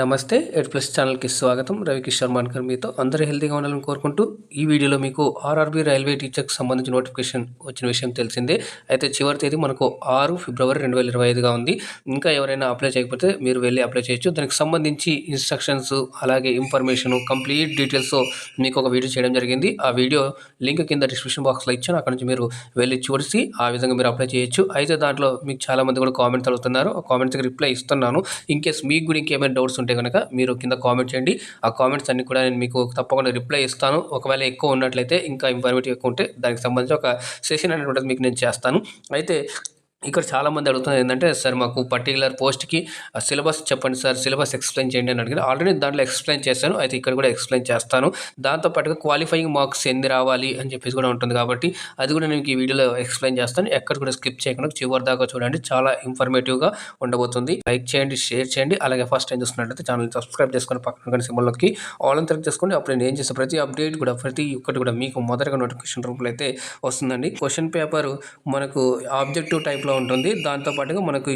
నమస్తే ఎడ్ ప్లస్ ఛానల్కి స్వాగతం. రవికిషోర్ మాన్కర్ మీతో. అందరూ హెల్తీగా ఉండాలని కోరుకుంటూ ఈ వీడియోలో మీకు ఆర్ఆర్బీ రైల్వే టీచర్కి సంబంధించిన నోటిఫికేషన్ వచ్చిన విషయం తెలిసిందే. అయితే చివరి తేదీ మనకు 6 ఫిబ్రవరి 2025గా ఉంది. ఇంకా ఎవరైనా అప్లై చేయకపోతే మీరు వెళ్ళి అప్లై చేయొచ్చు. దానికి సంబంధించి ఇన్స్ట్రక్షన్స్ అలాగే ఇన్ఫర్మేషన్ కంప్లీట్ డీటెయిల్స్ మీకు ఒక వీడియో చేయడం జరిగింది. ఆ వీడియో లింక్ కింద డిస్క్రిప్షన్ బాక్స్లో ఇచ్చాను. అక్కడ నుంచి మీరు వెళ్ళి చూసి ఆ విధంగా మీరు అప్లై చేయొచ్చు. అయితే దాంట్లో మీకు చాలామంది కూడా కామెంట్ అడుగుతున్నారు. ఆ కామెంట్స్కి రిప్లై ఇస్తున్నాను. ఇన్ కేస్ మీకు కూడా ఇంకేమైనా డౌట్స్ ఉంటే కనుక మీరు కింద కామెంట్ చేయండి. ఆ కామెంట్స్ అన్ని కూడా నేను మీకు తప్పకుండా రిప్లై ఇస్తాను. ఒకవేళ ఎక్కువ ఉన్నట్లయితే, ఇంకా ఇన్ఫర్మేటివ్ ఎక్కువ ఉంటే దానికి సంబంధించి ఒక సెషన్ అనేటువంటిది మీకు నేను చేస్తాను. అయితే ఇక్కడ చాలామంది అడుగుతున్నారు ఏంటంటే, సార్ మాకు పర్టికులర్ పోస్ట్కి సిలబస్ చెప్పండి సార్, సిలబస్ ఎక్స్ప్లెయిన్ చేయండి అని అడిగారు. ఆల్రెడీ దాంట్లో ఎక్స్ప్లెయిన్ చేశాను. అయితే ఇక్కడ కూడా ఎక్స్ప్లెయిన్ చేస్తాను. దాంతోపాటుగా క్వాలిఫైయింగ్ మార్క్స్ ఎన్ని రావాలి అని చెప్పేసి కూడా ఉంటుంది కాబట్టి అది కూడా నేను ఈ వీడియోలో ఎక్స్ప్లెయిన్ చేస్తాను. ఎక్కడ కూడా స్కిప్ చేయకుండా చివరి దాకా చూడండి. చాలా ఇన్ఫర్మేటివ్గా ఉండబోతుంది. లైక్ చేయండి, షేర్ చేయండి. అలాగే ఫస్ట్ టైం చూస్తున్నట్లయితే ఛానల్ సబ్స్క్రైబ్ చేసుకొని పక్కన సింబల్లోకి ఆల్ అని సెలెక్ట్ చేసుకోండి. అప్పుడు నేను ఏం చేస్తే ప్రతి అప్డేట్ కూడా ప్రతి ఒక్కటి కూడా మీకు మొదటగా నోటిఫికేషన్ రూపంలో అయితే వస్తుందండి. క్వశ్చన్ పేపర్ మనకు ఆబ్జెక్టివ్ టైప్లో ఉంటుంది. దాంతోపాటుగా మనకు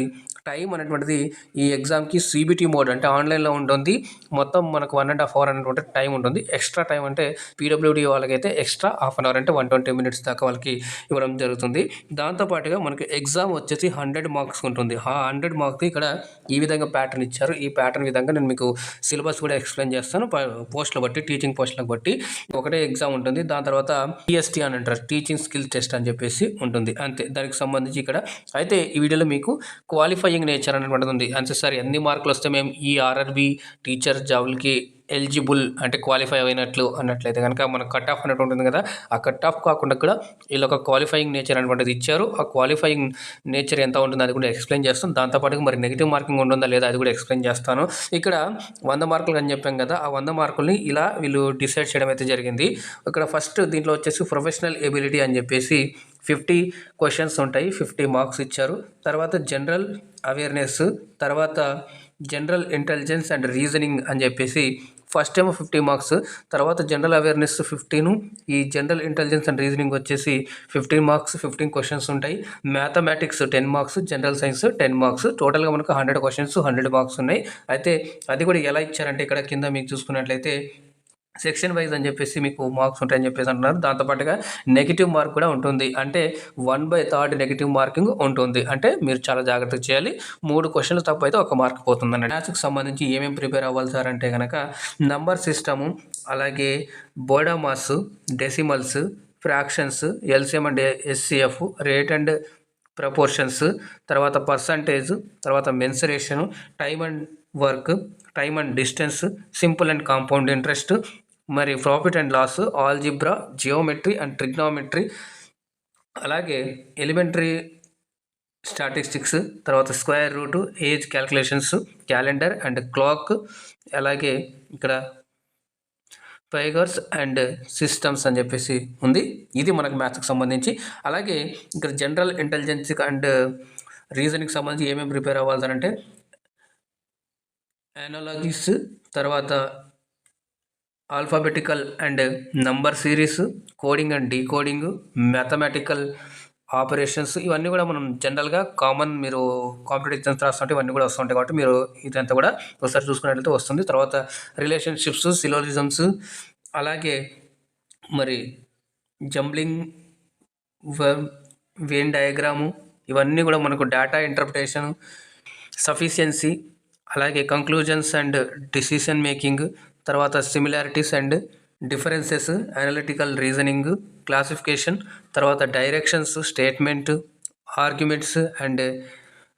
టైం అనేటువంటిది ఈ ఎగ్జామ్కి CBT మోడ్ అంటే ఆన్లైన్లో ఉంటుంది. మొత్తం మనకు 1.5 hour అనేటువంటి టైం ఉంటుంది. ఎక్స్ట్రా టైం అంటే PWD వాళ్ళకైతే ఎక్స్ట్రా హాఫ్ అన్ అవర్ అంటే 120 minutes దాకా వాళ్ళకి ఇవ్వడం జరుగుతుంది. దాంతోపాటుగా మనకి ఎగ్జామ్ వచ్చేసి 100 మార్క్స్ ఉంటుంది. ఆ 100 మార్క్స్ ఇక్కడ ఈ విధంగా ప్యాటర్న్ ఇచ్చారు. ఈ ప్యాటర్న్ విధంగా నేను మీకు సిలబస్ కూడా ఎక్స్ప్లెయిన్ చేస్తాను. పోస్టులు బట్టి, టీచింగ్ పోస్టులకు బట్టి ఒకటే ఎగ్జామ్ ఉంటుంది. దాని తర్వాత TST అని అంటారు, టీచింగ్ స్కిల్ టెస్ట్ అని చెప్పేసి ఉంటుంది. అంతే, దానికి సంబంధించి ఇక్కడ అయితే ఈ వీడియోలో మీకు క్వాలిఫైయింగ్ నేచర్ అనేటువంటిది ఉంది. అంటే సార్ ఎన్ని మార్కులు వస్తే మేము ఈ ఆర్ఆర్బీ టీచర్ జాబ్లకి ఎలిజిబుల్ అంటే క్వాలిఫై అయినట్లు అన్నట్లయితే కనుక మనకు కట్ ఆఫ్ అనేటువంటి ఉంటుంది కదా, ఆ కట్ ఆఫ్ కాకుండా కూడా వీళ్ళు ఒక క్వాలిఫైయింగ్ నేచర్ అనేటువంటిది ఇచ్చారు. ఆ క్వాలిఫైయింగ్ నేచర్ ఎంత ఉంటుంది అది కూడా ఎక్స్ప్లెయిన్ చేస్తాను. దాంతోపాటు మరి నెగిటివ్ మార్కింగ్ ఉంటుందా లేదా అది కూడా ఎక్స్ప్లెయిన్ చేస్తాను. ఇక్కడ 100 మార్కులు అని చెప్పాం కదా, ఆ 100 మార్కుల్ని ఇలా వీళ్ళు డిసైడ్ చేయడం అయితే జరిగింది. ఇక్కడ ఫస్ట్ దీంట్లో వచ్చేసి ప్రొఫెషనల్ ఎబిలిటీ అని చెప్పేసి 50 క్వశ్చన్స్ ఉంటాయి. 50 మార్క్స్ ఇచ్చారు. తర్వాత జనరల్ అవేర్నెస్, తర్వాత జనరల్ ఇంటెలిజెన్స్ అండ్ రీజనింగ్ అని చెప్పేసి ఫస్ట్ ఏమో 50 మార్క్స్, తర్వాత జనరల్ అవేర్నెస్ 15, ఈ జనరల్ ఇంటెలిజెన్స్ అండ్ రీజనింగ్ వచ్చేసి 15 మార్క్స్, 15 క్వశ్చన్స్ ఉంటాయి. Mathematics 10 marks, general science 10 marks, టోటల్గా మనకు 100 క్వశ్చన్స్ 100 మార్క్స్ ఉన్నాయి. అయితే అది కూడా ఎలా ఇచ్చారంటే ఇక్కడ కింద మీకు చూసుకున్నట్లయితే సెక్షన్ వైజ్ అని చెప్పేసి మీకు మార్క్స్ ఉంటాయని చెప్పేసి అంటున్నారు. దాంతోపాటుగా నెగిటివ్ మార్క్ కూడా ఉంటుంది. అంటే 1/3 నెగిటివ్ మార్కింగ్ ఉంటుంది. అంటే మీరు చాలా జాగ్రత్తగా చేయాలి. 3 క్వశ్చన్లు తప్పు అయితే 1 మార్క్ పోతుంది అన్నట్టు. మ్యాథ్స్కి సంబంధించి ఏమేమి ప్రిపేర్ అవ్వాలి సార్ అంటే కనుక నంబర్ సిస్టము, అలాగే BODMAS, decimals, fractions, LCM and SCF, rate and proportions, తర్వాత పర్సంటేజ్, తర్వాత mensuration, time and work, time and distance, simple and compound interest, మరి profit and loss, algebra, geometry and trigonometry, అలాగే elementary statistics, తర్వాత square root, age calculations, calendar and clock, అలాగే ఇక్కడ ఫైగర్స్ and systems అని చెప్పేసి ఉంది. ఇది మనకు మ్యాథ్స్కి సంబంధించి. అలాగే ఇక్కడ జనరల్ ఇంటెలిజెన్స్ అండ్ రీజనింగ్కి సంబంధించి ఏమేమి ప్రిపేర్ అవ్వాలంటే ఎనాలజీస్, తర్వాత alphabetical and number series, coding and decoding, mathematical operations, ఇవన్నీ కూడా మనం జనరల్గా కామన్ మీరు కాంపిటేటివ్ ఎగ్జామ్స్ రాస్తుంటే ఇవన్నీ కూడా వస్తుంటాయి కాబట్టి మీరు ఇదంతా కూడా ఒకసారి చూసుకున్నట్లయితే వస్తుంది. తర్వాత రిలేషన్షిప్స్, సిలోజిజమ్స్, అలాగే మరి జంబ్లింగ్, వెన్ డయాగ్రాము, ఇవన్నీ కూడా మనకు డేటా ఇంటర్ప్రిటేషన్, సఫిషియన్సీ, అలాగే కంక్లూజన్స్ అండ్ డిసిషన్ మేకింగ్, తర్వాత similarities and differences, analytical reasoning, classification, తర్వాత directions, statement, arguments and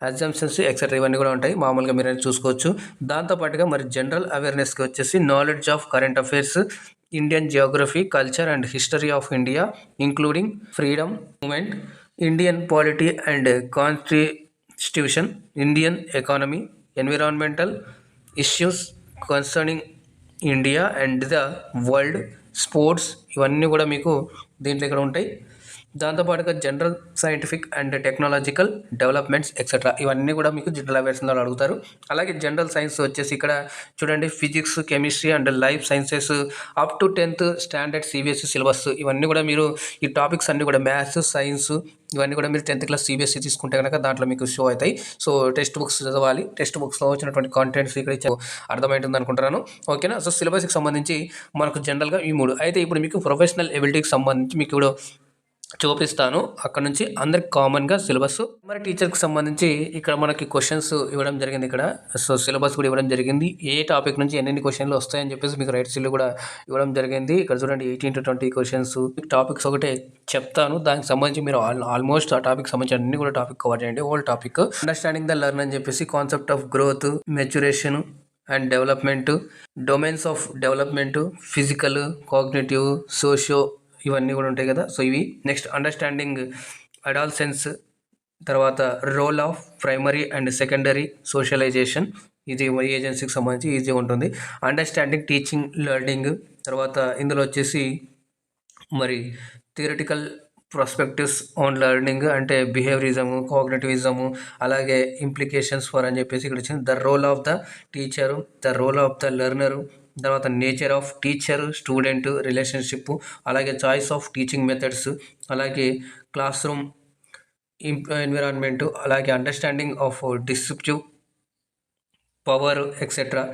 assumptions etcetera, ఇవన్నీ కూడా ఉంటాయి. మామూలుగా మీరు చూసుకోవచ్చు. దాంతోపాటుగా మరి జనరల్ అవేర్నెస్కి వచ్చేసి knowledge of current affairs, Indian Geography, culture and history of India including freedom movement, Indian polity and constitution, Indian economy, environmental issues concerning India and the world, sports, ఇవన్నీ కూడా మీకు దీంట్లో ఇక్కడ ఉంటాయి. దాంతోపాటుగా general scientific and technological developments etcetera ఇవన్నీ కూడా మీకు జనరల్ అవేర్స్లో అడుగుతారు. అలాగే జనరల్ సైన్స్ వచ్చేసి ఇక్కడ చూడండి physics, chemistry and life sciences up to 10th standard CBSE syllabus ఇవన్నీ కూడా మీరు ఈ టాపిక్స్ అన్నీ కూడా మ్యాథ్స్, సైన్స్ ఇవన్నీ కూడా మీరు 10th క్లాస్ సిబిఎస్ఈ తీసుకుంటే కనుక దాంట్లో మీకు షో అవుతాయి. సో టెక్స్ట్ బుక్స్ చదవాలి. టెక్స్ట్ బుక్స్లో వచ్చినటువంటి కాంటెంట్స్ ఇక్కడ అర్థమవుతుంది అనుకుంటున్నాను. ఓకేనా. సో సిలబస్కి సంబంధించి మనకు జనరల్గా ఈ 3 అయితే ఇప్పుడు మీకు ప్రొఫెషనల్ ఎబిలిటీకి సంబంధించి మీకు ఇప్పుడు చూపిస్తాను. అక్కడ నుంచి అందరికి కామన్గా సిలబస్ మరి టీచర్కి సంబంధించి ఇక్కడ మనకి క్వశ్చన్స్ ఇవ్వడం జరిగింది. ఇక్కడ సో సిలబస్ కూడా ఇవ్వడం జరిగింది. ఏ టాపిక్ నుంచి ఎన్ని క్వశ్చన్లు వస్తాయని చెప్పేసి మీకు రైట్ సైడ్లో కూడా ఇవ్వడం జరిగింది. ఇక్కడ చూడండి 18 to 20 క్వశ్చన్స్ టాపిక్స్ ఒకటే చెప్తాను. దానికి సంబంధించి మీరు ఆల్మోస్ట్ ఆ టాపిక్ సంబంధించి అన్ని కూడా టాపిక్ కవర్ చేయండి. Whole topic understanding the learn అని చెప్పేసి concept of growth, maturation and development, domains of development, physical, cognitive, socio ఇవన్నీ కూడా ఉంటాయి కదా. సో ఇవి నెక్స్ట్ అండర్స్టాండింగ్ అడాల్సెన్స్, తర్వాత role of primary and secondary socialization ఇది ఏజెన్సీకి సంబంధించి ఈజీ ఉంటుంది. అండర్స్టాండింగ్ టీచింగ్ లెర్నింగ్, తర్వాత ఇందులో వచ్చేసి మరి థియరిటికల్ ప్రాస్పెక్టివ్స్ ఆన్ లెర్నింగ్ అంటే బిహేవియరిజము, కాగ్నిటివిజము, అలాగే ఇంప్లికేషన్స్ ఫర్ అని చెప్పేసి ఇక్కడ వచ్చింది. The role of the teacher, the role of the learner, తర్వాత nature of teacher student relationship, అలాగే చాయిస్ ఆఫ్ టీచింగ్ మెథడ్స్, అలాగే క్లాస్ రూమ్ ఎన్విరాన్మెంట్, అలాగే understanding of descriptive power etcetera,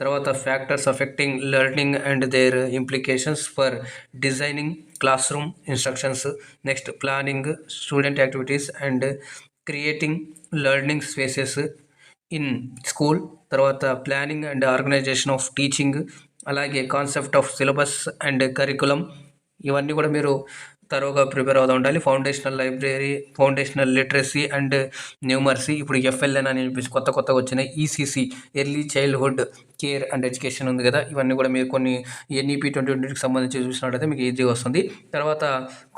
తర్వాత factors affecting learning and their implications for designing classroom instructions, next planning student activities and creating learning spaces in school, తర్వాత planning and organisation of teaching, అలాగే concept of syllabus and curriculum ఇవన్నీ కూడా మీరు తరోగా prepare అవుతూ ఉండాలి. Foundational library, foundational literacy and numeracy, ఇప్పుడు FLN అని చెప్పేసి కొత్తగా వచ్చినాయి. ECC early childhood care and education ఉంది కదా. ఇవన్నీ కూడా మీరు కొన్ని ఎన్ఈపీ 2020కి సంబంధించి చూసినట్టయితే మీకు ఈజీగా వస్తుంది. తర్వాత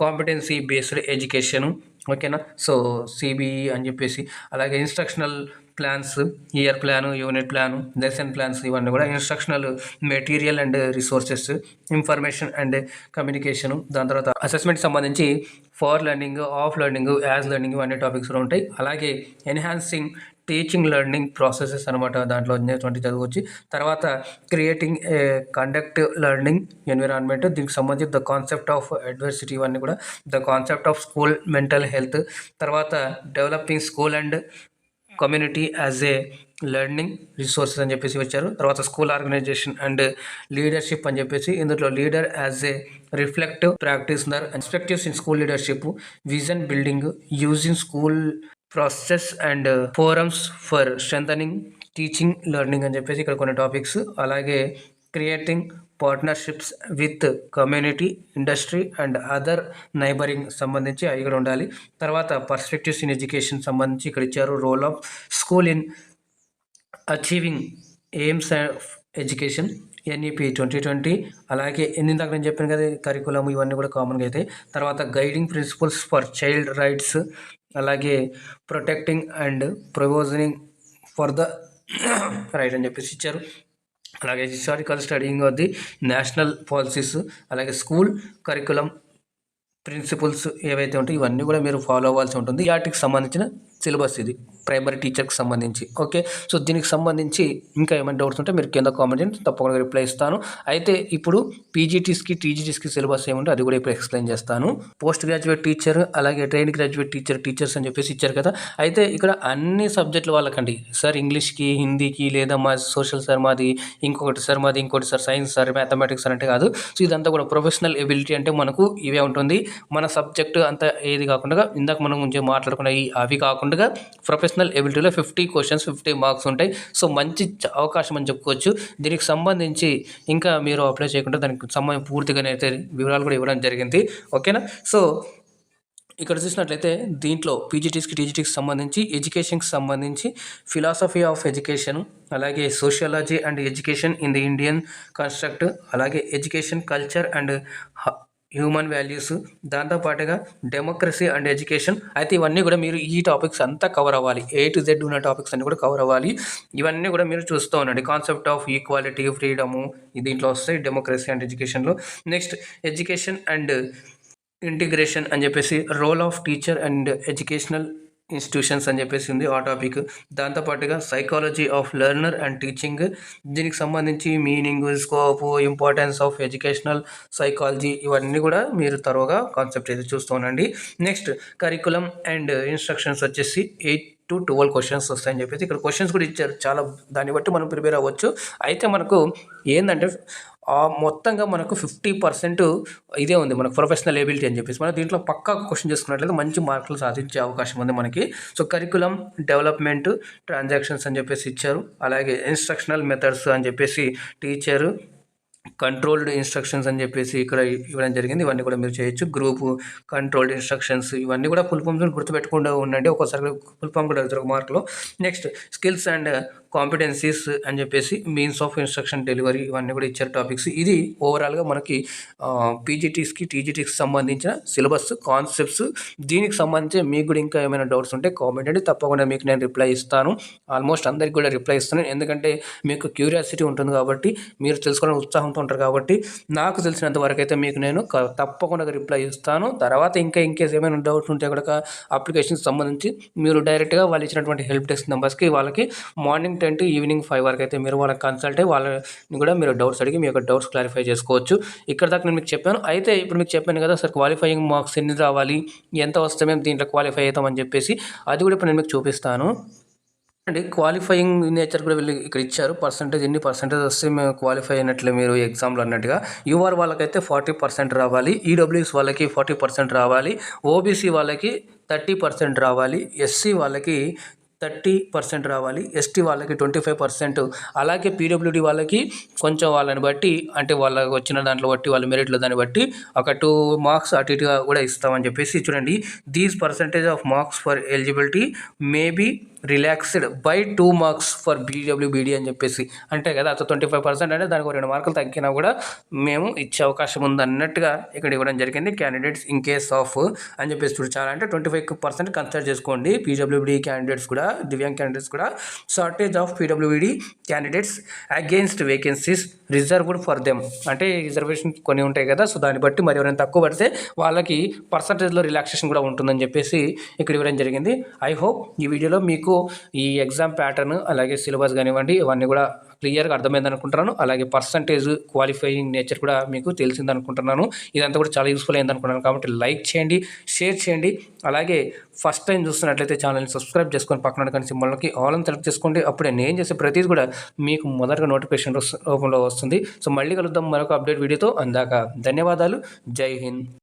కాంపిటెన్సీ బేస్డ్ ఎడ్యుకేషన్, ఓకేనా. సో సిబిఈ అని చెప్పేసి, అలాగే instructional plans, year plan, unit plan, lesson plans ఇవన్నీ కూడా instructional material and resources, information and communication, దాని తర్వాత అసెస్మెంట్ సంబంధించి for learning, of learning, as learning ఇవన్నీ టాపిక్స్ ఉంటాయి. అలాగే ఎన్హాన్సింగ్ టీచింగ్ లెర్నింగ్ ప్రాసెసెస్ అనమాట, దాంట్లో 20 చదవచ్చు. తర్వాత creating a conduct learning environment, దీనికి సంబంధించి ద కాన్సెప్ట్ ఆఫ్ అడ్వర్సిటీ ఇవన్నీ కూడా, the concept of school mental health, తర్వాత developing school and community as a learning resources అని చెప్పేసి వచ్చారు. తర్వాత స్కూల్ ఆర్గనైజేషన్ అండ్ లీడర్షిప్ అని చెప్పేసి, ఇందులో leader as a reflective ప్రాక్టీస్నర్, perspectives in school leadership, vision building, using school process and forums for strengthening teaching learning అని చెప్పేసి ఇక్కడ కొన్ని టాపిక్స్. అలాగే creating partnerships with community, industry and other neighbouring సంబంధించి అవి కూడా ఉండాలి. తర్వాత పర్స్పెక్టివ్స్ ఇన్ ఎడ్యుకేషన్ సంబంధించి ఇక్కడ ఇచ్చారు. Role of school in achieving aims of education NEP 2020, అలాగే ఇందాక నేను చెప్పాను కదా కరికులం ఇవన్నీ కూడా కామన్గా అయితే. తర్వాత guiding principles for child rights, అలాగే protecting and provisioning for the right అని చెప్పేసి ఇచ్చారు. అలాగే historical studying of the national policies, అలాగే స్కూల్ కరికులం ప్రిన్సిపల్స్ ఏవైతే ఉంటాయో ఇవన్నీ కూడా మీరు ఫాలో అవ్వాల్సి ఉంటుంది. వాటికి సంబంధించిన సిలబస్ ఇది ప్రైమరీ టీచర్కి సంబంధించి. ఓకే. సో దీనికి సంబంధించి ఇంకా ఏమైనా డౌట్స్ ఉంటే మీరు కింద కామెంట్ చేయండి, తప్పకుండా రిప్లై ఇస్తాను. అయితే ఇప్పుడు పీజీటీస్కి టీజీటీస్కి సిలబస్ ఏముంటే అది కూడా ఇప్పుడు ఎక్స్ప్లెయిన్ చేస్తాను. పోస్ట్ గ్రాడ్యుయేట్ టీచర్, అలాగే ట్రైన్ గ్రాడ్యుయేట్ టీచర్స్ అని చెప్పేసి ఇచ్చారు కదా. అయితే ఇక్కడ అన్ని సబ్జెక్టుల వాళ్ళకండి సార్, ఇంగ్లీష్కి, హిందీకి, లేదా మా సోషల్ సార్ మాది, ఇంకొకటి సార్ మాది, ఇంకోటి సార్ సైన్స్ సార్, మ్యాథమెటిక్స్ అంటే కాదు. సో ఇదంతా కూడా ప్రొఫెషనల్ ఎబిలిటీ అంటే మనకు ఇవే ఉంటుంది. మన సబ్జెక్టు అంతా ఏది కాకుండా ఇందాక మనం కొంచెం మాట్లాడుకున్న అవి కాకుండా ప్రొఫెషనల్ ఎబిలిటీలో 50 క్వశ్చన్స్ 50 మార్క్స్ ఉంటాయి. సో మంచి అవకాశం అని చెప్పుకోవచ్చు. దీనికి సంబంధించి ఇంకా మీరు అప్లై చేయకుండా దానికి సంబంధించి పూర్తిగానైతే వివరాలు కూడా ఇవ్వడం జరిగింది. ఓకేనా. సో ఇక్కడ చూసినట్లయితే దీంట్లో పీజీటీస్కి టీజీటీకి సంబంధించి, ఎడ్యుకేషన్కి సంబంధించి ఫిలాసఫీ ఆఫ్ ఎడ్యుకేషన్, అలాగే sociology and education in the Indian construct, అలాగే education culture and human values, దాంతోపాటుగా డెమోక్రసీ అండ్ ఎడ్యుకేషన్. అయితే ఇవన్నీ కూడా మీరు ఈ టాపిక్స్ అంతా కవర్ అవ్వాలి. A to Z ఉన్న టాపిక్స్ అన్నీ కూడా కవర్ అవ్వాలి. ఇవన్నీ కూడా మీరు చూస్తూ ఉండండి. కాన్సెప్ట్ ఆఫ్ ఈక్వాలిటీ, ఫ్రీడము దీంట్లో వస్తాయి డెమోక్రసీ అండ్ ఎడ్యుకేషన్లో. నెక్స్ట్ ఎడ్యుకేషన్ అండ్ ఇంటిగ్రేషన్ అని చెప్పేసి role of teacher and educational institutions అని చెప్పేసి ఉంది ఆ టాపిక్. దాంతోపాటుగా psychology of learner and teaching, దీనికి సంబంధించి meaning, scope, importance of educational psychology, ఇవన్నీ కూడా మీరు తరోగా కాన్సెప్ట్ అయితే చూస్తూ ఉండండి. నెక్స్ట్ కరికులం అండ్ ఇన్స్ట్రక్షన్స్ వచ్చేసి 8 to 12 క్వశ్చన్స్ వస్తాయని చెప్పేసి ఇక్కడ క్వశ్చన్స్ కూడా ఇచ్చారు చాలా, దాన్ని బట్టి మనం ప్రిపేర్ అవ్వచ్చు. అయితే మనకు ఏంటంటే మొత్తంగా మనకు 50% ఇదే ఉంది మనకు ప్రొఫెషనల్ ఎబిలిటీ అని చెప్పేసి. మనం దీంట్లో పక్కా క్వశ్చన్ చేసుకున్నట్లయితే మంచి మార్కులు సాధించే అవకాశం ఉంది మనకి. సో కరికులం డెవలప్మెంట్ ట్రాన్సాక్షన్స్ అని చెప్పేసి ఇచ్చారు. అలాగే ఇన్స్ట్రక్షనల్ మెథడ్స్ అని చెప్పేసి టీచరు కంట్రోల్డ్ ఇన్స్ట్రక్షన్స్ అని చెప్పేసి ఇక్కడ ఇవ్వడం జరిగింది. ఇవన్నీ కూడా మీరు చేయొచ్చు. గ్రూప్ కంట్రోల్డ్ ఇన్స్ట్రక్షన్స్, ఇవన్నీ కూడా ఫుల్ ఫామ్స్ గుర్తుపెట్టుకుంటూ ఉండండి. ఒక్కోసారి ఫుల్ ఫామ్ కూడా ఒక మార్కులో. నెక్స్ట్ స్కిల్స్ అండ్ కాంపిటెన్సీస్ అని చెప్పేసి మీన్స్ ఆఫ్ ఇన్స్ట్రక్షన్ డెలివరీ, ఇవన్నీ కూడా ఇచ్చారు టాపిక్స్. ఇది ఓవరాల్గా మనకి పీజీటీస్కి టీజీటీస్కి సంబంధించిన సిలబస్ కాన్సెప్ట్స్. దీనికి సంబంధించి మీకు కూడా ఇంకా ఏమైనా డౌట్స్ ఉంటే కామెంట్ అండి, తప్పకుండా మీకు నేను రిప్లై ఇస్తాను. ఆల్మోస్ట్ అందరికి కూడా రిప్లై ఇస్తాను, ఎందుకంటే మీకు క్యూరియాసిటీ ఉంటుంది కాబట్టి, మీరు తెలుసుకోవాలని ఉత్సాహంతో ఉంటారు కాబట్టి. నాకు తెలిసినంత వరకు అయితే మీకు నేను తప్పకుండా రిప్లై ఇస్తాను. తర్వాత ఇంకేస్ ఏమైనా డౌట్స్ ఉంటే కూడా అప్లికేషన్కి సంబంధించి మీరు డైరెక్ట్గా వాళ్ళు ఇచ్చినటువంటి హెల్ప్ డెస్క్ నెంబర్స్కి వాళ్ళకి మార్నింగ్ 10 to ఈవినింగ్ 5 వరకు అయితే మీరు వాళ్ళకి కన్సల్ట్ అయ్యి వాళ్ళని కూడా మీరు డౌట్స్ అడిగి మీ యొక్క డౌట్స్ క్లారిఫై చేసుకోవచ్చు. ఇక్కడ దాకా నేను మీకు చెప్పాను. అయితే ఇప్పుడు మీకు చెప్పాను కదా సార్ క్వాలిఫైయింగ్ మార్క్స్ ఎన్ని రావాలి, ఎంత వస్తే మేము దీంట్లో క్వాలిఫై అవుతామని చెప్పేసి, అది కూడా ఇప్పుడు నేను మీకు చూపిస్తాను అండి. క్వాలిఫైయింగ్ నేచర్ కూడా వీళ్ళు ఇక్కడ ఇచ్చారు. ఎన్ని పర్సెంటేజ్ వస్తే మేము క్వాలిఫై అయినట్లు మీరు ఎగ్జామ్లో అన్నట్టుగా. యూఆర్ వాళ్ళకైతే 40% రావాలి, ఈడబ్ల్యూఎస్ వాళ్ళకి 40% రావాలి, ఓబీసీ వాళ్ళకి 30% రావాలి, ఎస్సీ వాళ్ళకి 30% రావాలి, ఎస్టీ వాళ్ళకి 25%, అలాగే పీడబ్ల్యూడీ వాళ్ళకి కొంచెం వాళ్ళని బట్టి, అంటే వాళ్ళకి వచ్చిన దాంట్లో బట్టి, వాళ్ళ మెరిట్లో దాన్ని బట్టి ఒక 2 మార్క్స్ అటు ఇటుగా కూడా ఇస్తామని చెప్పేసి చూడండి. These percentage of marks for eligibility may be relaxed by 2 marks for BWBD అని చెప్పేసి. అంటే కదా అసలు 25% అంటే దానికి 2 మార్కులు తగ్గినా కూడా మేము ఇచ్చే అవకాశం ఉంది అన్నట్టుగా ఇక్కడ ఇవ్వడం జరిగింది. క్యాండిడేట్స్ ఇన్ కేస్ ఆఫ్ అని చెప్పేసి చూడాలి, అంటే 25% కన్సిడర్ చేసుకోండి. పీడబ్ల్యూబీ క్యాండిడేట్స్ కూడా, దివ్యాంగ్ క్యాండిడేట్స్ కూడా, shortage of PWB candidates against vacancies reserved for them, అంటే రిజర్వేషన్ కొన్ని ఉంటాయి కదా, సో దాన్ని బట్టి మరి ఎవరైనా తక్కువ పడితే వాళ్ళకి పర్సంటేజ్లో రిలాక్సేషన్ కూడా ఉంటుందని చెప్పేసి ఇక్కడ ఇవ్వడం జరిగింది. ఐ హోప్ ఈ వీడియోలో మీకు ఈ ఎగ్జామ్ ప్యాటర్న్ అలాగే సిలబస్ కానివ్వండి ఇవన్నీ కూడా క్లియర్గా అర్థమైంది అనుకుంటున్నాను. అలాగే పర్సంటేజ్ క్వాలిఫైయింగ్ నేచర్ కూడా మీకు తెలిసింది అనుకుంటున్నాను. ఇదంతా కూడా చాలా యూస్ఫుల్ అయింది అనుకుంటున్నాను. కాబట్టి లైక్ చేయండి, షేర్ చేయండి. అలాగే ఫస్ట్ టైం చూస్తున్నట్లయితే ఛానల్ని సబ్స్క్రైబ్ చేసుకొని పక్కన కానీ సింబల్కి ఆల్ అని సెలెక్ట్ చేసుకోండి. అప్పుడే నేను చేసే ప్రతిదీ కూడా మీకు మొదటగా నోటిఫికేషన్ రూపంలో వస్తుంది. సో మళ్ళీ కలుద్దాం మరొక అప్డేట్ వీడియోతో. అందాక ధన్యవాదాలు. జై హింద్.